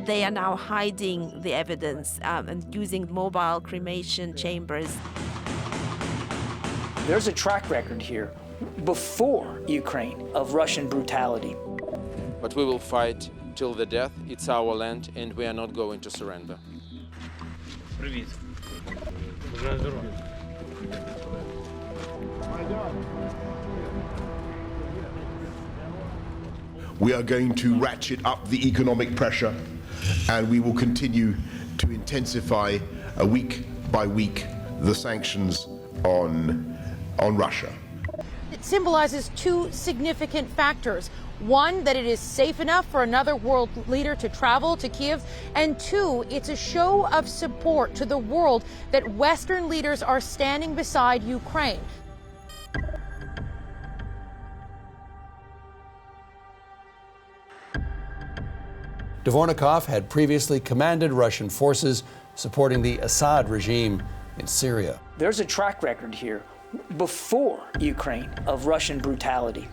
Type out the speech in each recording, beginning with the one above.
They are now hiding the evidence and using mobile cremation chambers. There's a track record here before Ukraine of Russian brutality. But we will fight till the death. It's our land, and we are not going to surrender. Привіт. We are going to ratchet up the economic pressure, and we will continue to intensify week by week the sanctions on Russia. It symbolizes two significant factors. One, that it is safe enough for another world leader to travel to Kyiv. And two, it's a show of support to the world that Western leaders are standing beside Ukraine. Dvornikov had previously commanded Russian forces supporting the Assad regime in Syria. There's a track record here before Ukraine of Russian brutality.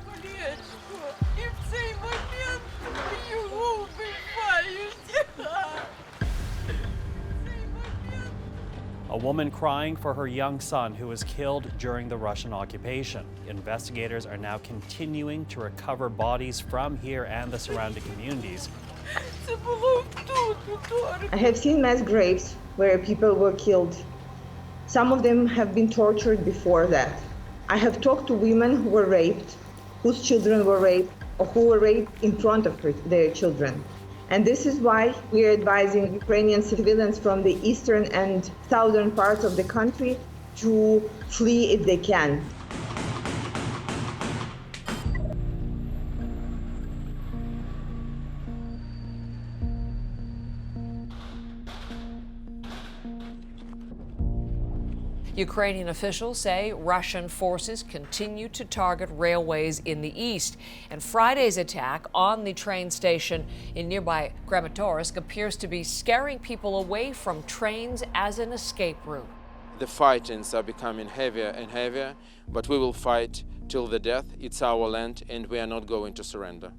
A woman crying for her young son who was killed during the Russian occupation. Investigators are now continuing to recover bodies from here and the surrounding communities. I have seen mass graves where people were killed. Some of them have been tortured before that. I have talked to women who were raped, whose children were raped, or who were raped in front of their children. And this is why we are advising Ukrainian civilians from the eastern and southern parts of the country to flee if they can. Ukrainian officials say Russian forces continue to target railways in the east. And Friday's attack on the train station in nearby Kramatorsk appears to be scaring people away from trains as an escape route. The fightings are becoming heavier and heavier, but we will fight till the death. It's our land, and we are not going to surrender.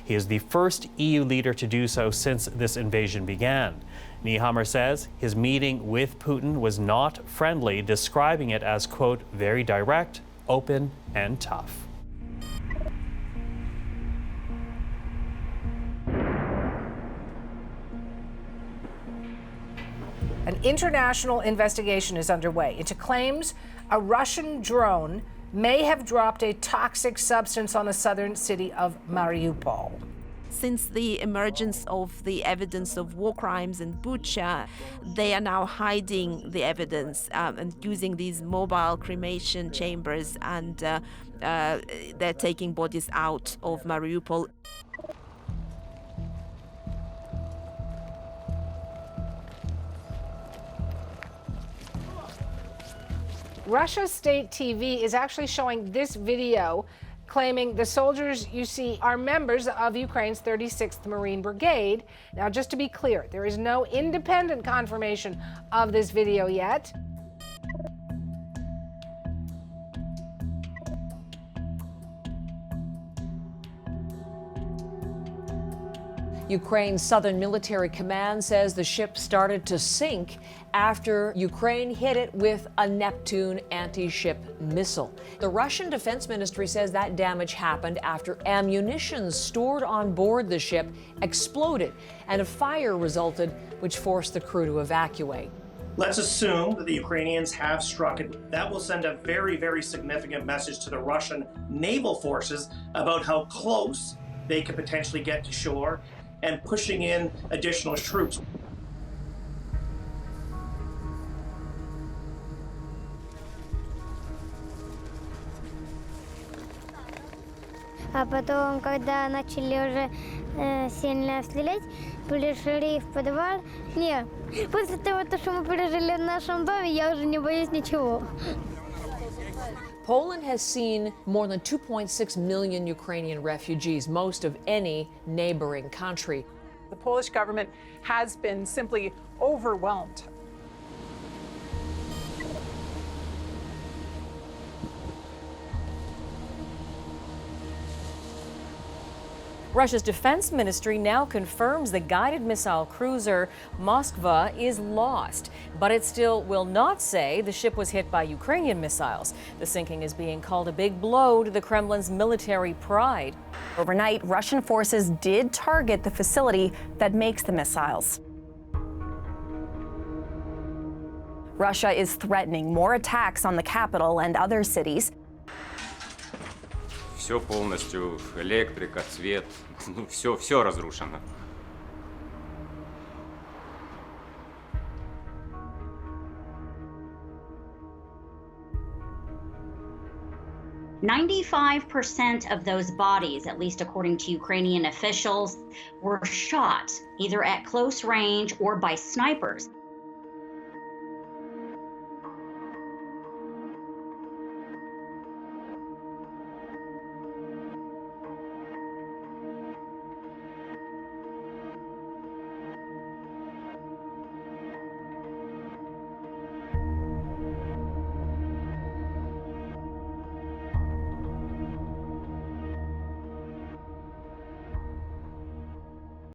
He is the first EU leader to do so since this invasion began. Nehammer says his meeting with Putin was not friendly, describing it as, quote, very direct, open, and tough. An international investigation is underway into claims a Russian drone may have dropped a toxic substance on the southern city of Mariupol. Since the emergence of the evidence of war crimes in Bucha, they are now hiding the evidence and using these mobile cremation chambers, and they're taking bodies out of Mariupol. Russia's state TV is actually showing this video claiming the soldiers you see are members of Ukraine's 36th Marine Brigade. Now, just to be clear, there is no independent confirmation of this video yet. Ukraine's Southern Military Command says the ship started to sink after Ukraine hit it with a Neptune anti-ship missile. The Russian Defense Ministry says that damage happened after ammunition stored on board the ship exploded and a fire resulted, which forced the crew to evacuate. Let's assume that the Ukrainians have struck it. That will send a very, very significant message to the Russian naval forces about how close they could potentially get to shore and pushing in additional troops. А потом, когда начали уже сильно стрелять, пришли в подвал. Не, после того, что мы пережили в нашем доме, я уже не боюсь ничего. Poland has seen more than 2.6 million Ukrainian refugees, most of any neighboring country. The Polish government has been simply overwhelmed. Russia's defense ministry now confirms the guided missile cruiser Moskva is lost, but it still will not say the ship was hit by Ukrainian missiles. The sinking is being called a big blow to the Kremlin's military pride. Overnight, Russian forces did target the facility that makes the missiles. Russia is threatening more attacks on the capital and other cities. Все полностью, электрика, свет, все разрушено. "95% of those bodies, at least according to Ukrainian officials, were shot either at close range or by snipers."